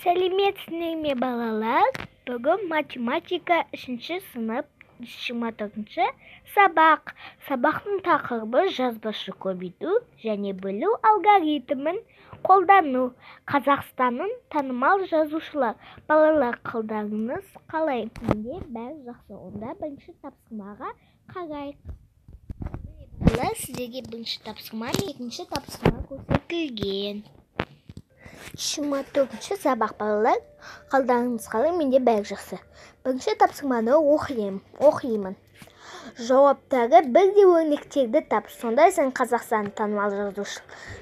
Сәлеметсіздер ме балалар? Бүгін математика 3 сынып 24 сабақ. Сабақтың тақырыбы жазбаша көбейту және бөлу алгоритмін қолдану. Қазақстанның танымал жазушылар. Балалар, қалдарыңыз қалай? Менде бәрі жақсы. Онда бірінші тапсырмаға қарайық. Балалар, сіздерге бірінші тапсырма, екінші тапсырма көрсетілген. 24 сабақ балалар, қалдарыңыз қалай? Менде бәрі жақсы. Бірінші тапсырманы оқимын. Жауаптары бірдей өрнектерді тап. Сонда сен Қазақстанның танымал жазушы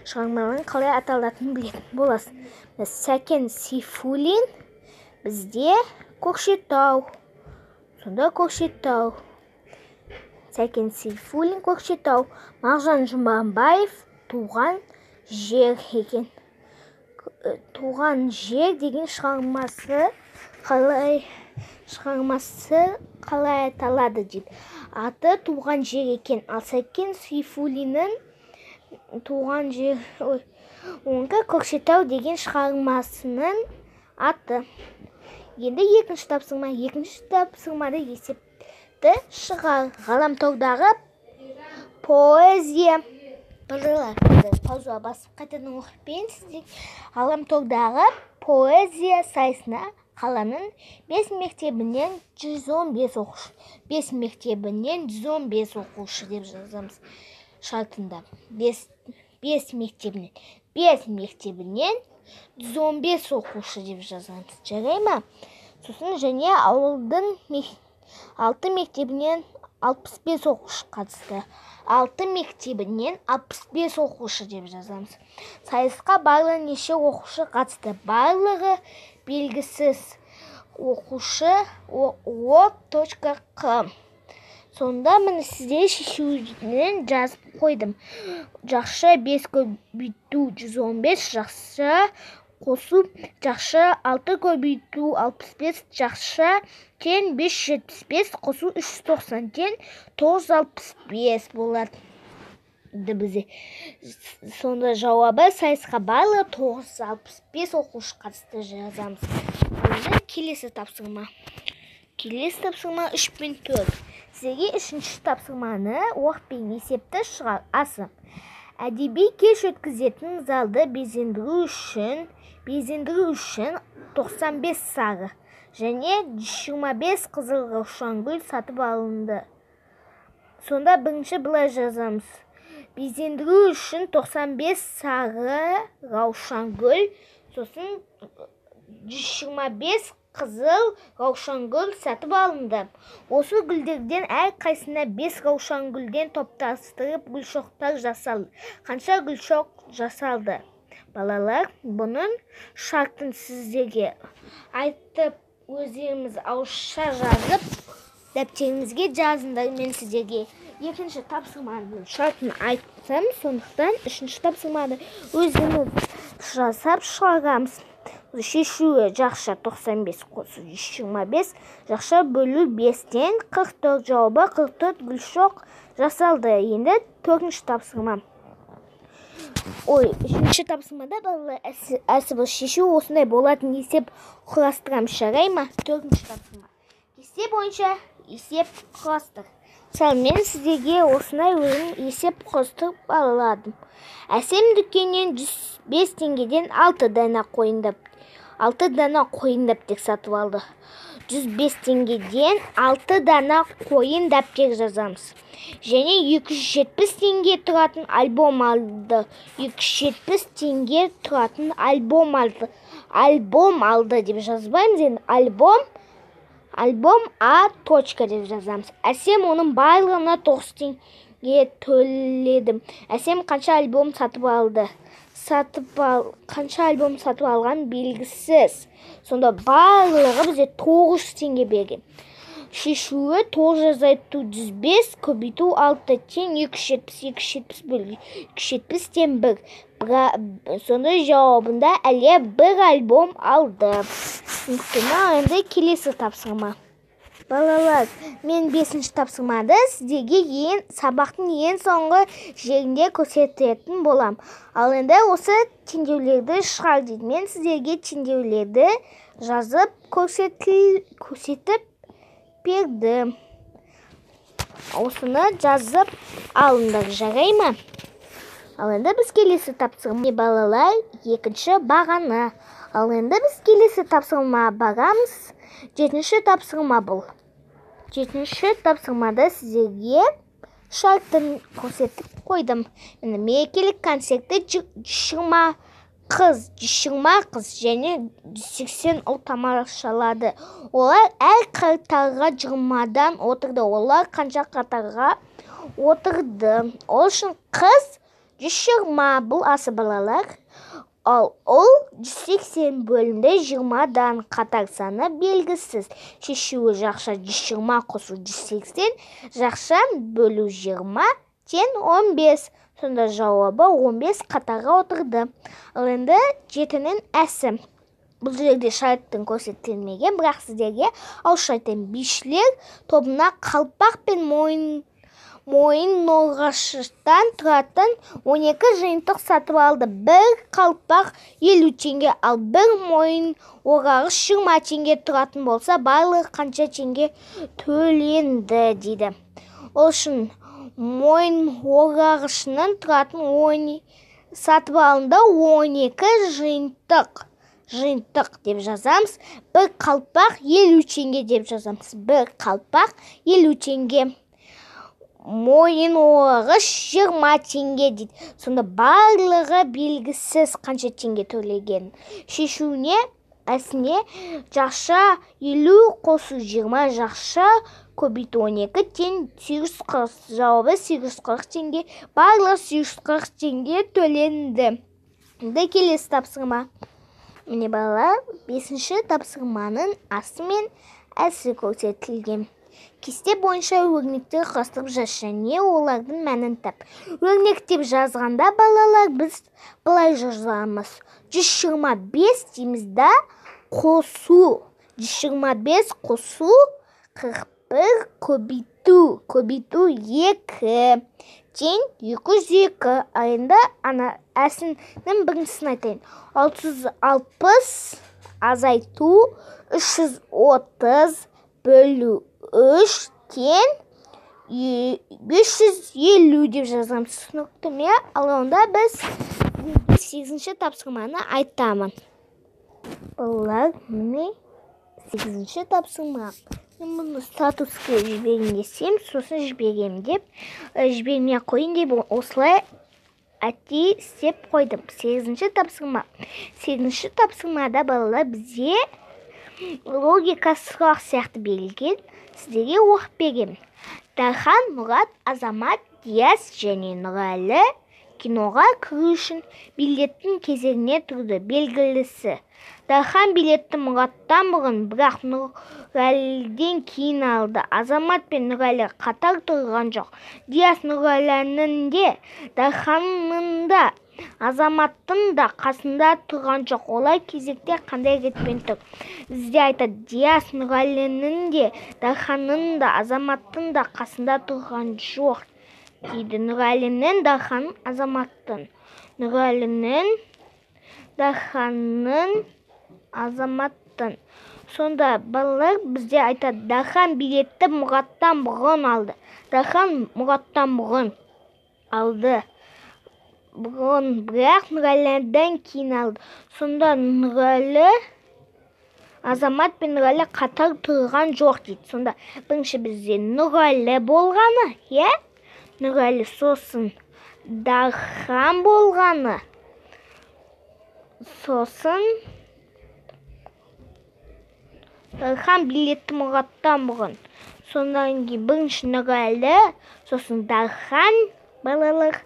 шығармаларын қалай аталатынын білетін боласың. Сәкен Сейфуллин, бізде Көкшетау. Сонда Көкшетау. Сәкен Сейфуллин, Көкшетау. Мағжан Жұмабаев, туған жер екен. Туған жер деген шығармасы қалай аталады дейді. Аты туған жер екен. Ал Сәкен Сейфуллиннің туған жер оңға Көкшетау деген шығармасының аты. Енді екінші тапсырма. Екінші тапсырмада есепті шығар. Ғаламтордағы поэзия. Балалар, пауза басып қайтадан оқып сіздер. Ғаламтордағы поэзия сайысына қаланың 5 мектебінен 115 оқушы. 5 мектебінен 115 оқушы деп жазамыз шартында. 5 мектебінен 115 оқушы деп жазамыз. Жарай ма? Сосын және ауылдың 6 мектебінен 65 оқушы қатысты. 6 мектебінен 65 оқушы деп жазамыз. Сайысқа барлығы неше оқушы қатысты? Барлығы белгісіз. Оқушы O.Q. Сонда міне сізде шешуін жазып қойдым. Жақша 5 көбейту 115, жақша қосу, жақша 6 көбейту 65, жақша тең 575, қосу 390 тең 965 болады бізде. Сонда жауабы сайысқа барлығы 965 оқушы қатысты жазамыз. Енді келесі тапсырма. Келесі тапсырма 3 пен 4. Сізге үшінші тапсырманы оқпен есепті шығар. Асы. Әдеби кеш өткізетін залды безендіру үшін 95 сары және 25 қызыл раушангүл сатып алынды. Сонда бірінші былай жазамыз. Безендіру үшін 95 сары раушангүл, сосын 125 қызыл раушангүл сатып алынды. Осы гүлдерден әр қайсына 5 раушангүлден топтастырып гүлшоқтар жасалды. Қанша гүлшоқ жасалды? Балалар, бұның шартын сіздерге айтып, өздеріңіз ауызша жазып, дәптеріңізге жазыңдар. Мен сіздерге екінші тапсырманың шартын айттым, сондықтан үшінші тапсырманы өзіңіз жасап шығарамыз. Шешуі жақша 95 қосу 125, жақша бөлу 5-тен 44, жауабы 44 гүлшоқ жасалды. Енді төртінші тапсырма. Үшінші тапсырмада балалар әсібі шешу осындай болатын есеп құрастырам. Жарай ма? Төртінші тапсырма. Кесте бойынша есеп құрастыр. Мысалы, мен сіздерге осындай есеп құрастырып аладым. Әсем дүкеннен 105 теңгеден 6 дана қойын дәптер сатып алды. 105 теңгеден 6 дана қойын дәптер жазамыз. Және 270 теңге тұратын альбом алды. 270 теңге тұратын альбом алды. Альбом алды деп жазбаймыз. Енді альбом А. деп жазамыз. Әсем оның барлығына 9 теңге төледім. Әсем қанша альбом сатып алды? Қанша альбом сатып алған белгісіз. Сонда барлығы бізде 900 теңге берген. Шешуі 9 азайту 105 көбейту 6 тең 270 бөлген. 270 тең 1. Сонда жауабында әлия 1 альбом алды. Енді келесі тапсырма. Балалар, мен 5-ші тапсырмады сіздерге сабақтың ең соңғы жерінде көрсететін болам. Ал енді осы теңдеулерді шығар дейді. Мен сіздерге теңдеулерді жазып көрсетіп бердім. Осыны жазып алыңдар, жарай ма? Ал енді біз келесі тапсырма балалар, 2-ші бағаны. Ал енді біз келесі тапсырма бағамыз. 7-ші тапсырма бұл. 7-ші тапсырмада сіздерге шартын көрсетіп қойдым. Мерекелік концертті 120 қыз және 180 ұл тамашалады. Олар әр қатарға 20-дан отырды. Олар қанша қатарға отырды? Ол үшін қыз 120 бұл асы балалар. Ал ол 180 бөлімді 20-дан қатар саны белгісіз. Шешуі жақша 120 қосу 180, жақша бөлу 20 тең 15. Сонда жауабы 15 қатарға отырды. Ал енді 7-нің әсі. Бұл жерде шарттың көрсетілмеген, бірақ сіздерге ауызша айтайын. Бишілер тобына қалпақ пен мойын норғаштан тұратын 12 жиынтық сатып алды. Бір қалпақ 50 теңге, ал бір мойын орағыш 20 теңге тұратын болса, барлығы қанша теңге төленді дейді. Ол үшін мойын орағышынан тұратын сатып алынды 12 жиынтық деп жазамыз. Бір қалпақ 50 теңге деп жазамыз. Бір қалпақ 50 теңге. Мойын орағыш 20 теңге дейді. Сонда барлығы белгісіз қанша теңге төлеген. Шешуіне әсіне жақша 50 қосу 20, жақша көбейту 12 тең 840. Жауабы 840 теңге. Барлығы 840 теңге төленді. Енді келесі тапсырма. Міне балалар, 5-ші тапсырманың асы мен әсі көрсетілген. Кесте бойынша өрнектер құрастырып жаз және олардың мәнін тап. Өрнек деп жазғанда балалар біз былай жазамыз. 125 дейміз да қосу. 125 қосу 41 көбейту 2 тең 202. Айында әсінің біріншісін айтайын. 660 азайту 330 бөлу 3 тең 550 деп жазамыз. Түсінікті ме? Ал онда біз 8-ші тапсырманы айтамын. Балалар, міне 8-ші тапсырма. Мен мұны статусқа жіберейін десем, сосын жіберем деп, жібермей қойын деп осылай әттей істеп қойдым. 8-ші тапсырма. 8-ші тапсырмада балалар бізде логика сұрақ сияқты берілген. Сіздерге оқып беремін. Дархан, Мұрат, Азамат, Диас және Нұрәлі киноға кіру үшін билеттің кезегіне тұрды. Белгілісі. Дархан билетті Мұраттан бұрын, бірақ Нұрәліден кейін алды. Азамат пен Нұрәлі қатар тұрған жоқ. Диас Нұрәлінің де, Дарханның да, Азаматтың да қасында тұрған жоқ. Олар кезекте қандай ретпен тұр? Бізде айтады, Диас Нұрәлінің де, Дарханның да, Азаматтың да қасында тұрған жоқ дейді. Нұрәлінің, Дарханның, Азаматтың. Нұрәлінің, Дарханның, Азаматтың. Сонда балалар бізде айтады, Дархан билетті Мұраттан бұрын алды. Дархан Мұраттан бұрын алды. Бірақ Нұрәліден кейін алды. Сонда Нұрәлі, Азамат пен Нұрәлі қатар тұрған жоқ дейді. Сонда бірінші бізде Нұрәлі болғаны, Нұрәлі, сосын Дархан болғаны, сосын Дархан билетті Мұраттан бұрын. Сондан кейін бірінші Нұрәлі, сосын Дархан балалар.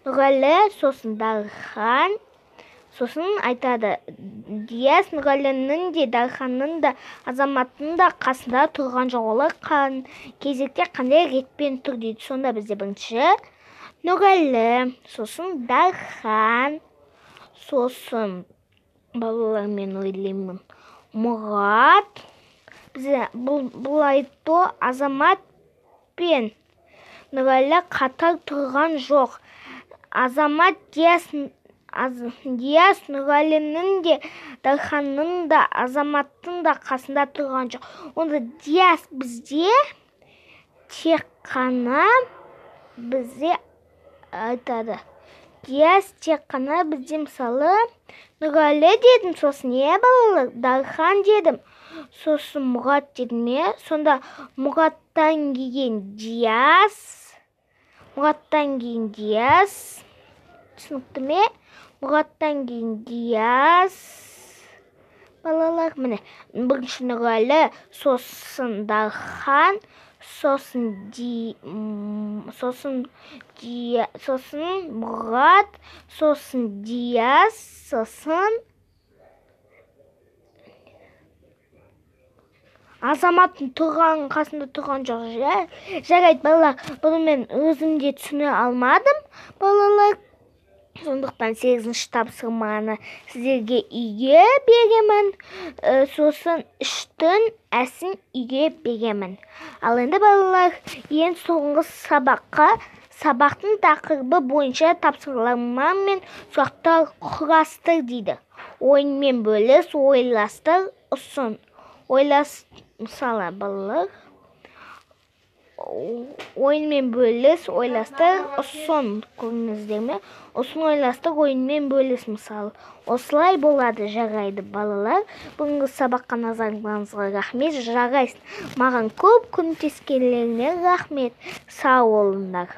Нұрәлі, сосын Дархан, сосын айтады, Диас Нұрәлінің де, Дарханның да, Азаматтың да қасында тұрған жоқ. Олар кезекте қандай ретпен тұр дейді. Сонда бізде бірінші Нұрәлі, сосын Дархан, сосын балалар мен ойлаймын Мұрат, бұл айтты Азамат пен Нұрәлі қатар тұрған жоқ. Азамат Диас Нұрәлінің де, Дарханның да, Азаматтың да қасында тұрған жоқ. Онда Диас бізде тек қана бізде айтады. Диас тек қана бізде мысалы Нұрәлі дедім, сосын не балалар? Дархан дедім, сосын Мұрат дедім ме? Сонда Мұраттан кейін Диас, түсінікті ме? Мұраттан кейін Диас, балалар, міне, бірінші Нұрәлі, сосын Дархан, сосын Мұрат, сосын Диас, сосын Азаматтың қасында тұрған жоқ. Жарайды, балалар, бұны мен өзімде түсіне алмадым, балалар. Сондықтан 8-ші тапсырманы сіздерге үйге беремін, сосын 3-тің әсін үйге беремін. Ал енді балалар, ең соңғы сабақтың тақырыбы бойынша тапсырма мен сұрақтар құрастыр дейді. Ойынмен бөліс, ойластыр, ұсын. Мысалы балалар, ойынмен бөліс, ойластыр, ұсын. Көріңіздер ме? Ұсын, ойластыр, ойынмен бөліс мысалы. Осылай болады, жарайды балалар. Бүгінгі сабаққа назарларыңызға рахмет. Жарайсың. Маған көп көмектескендеріңе рахмет. Сау болыңдар.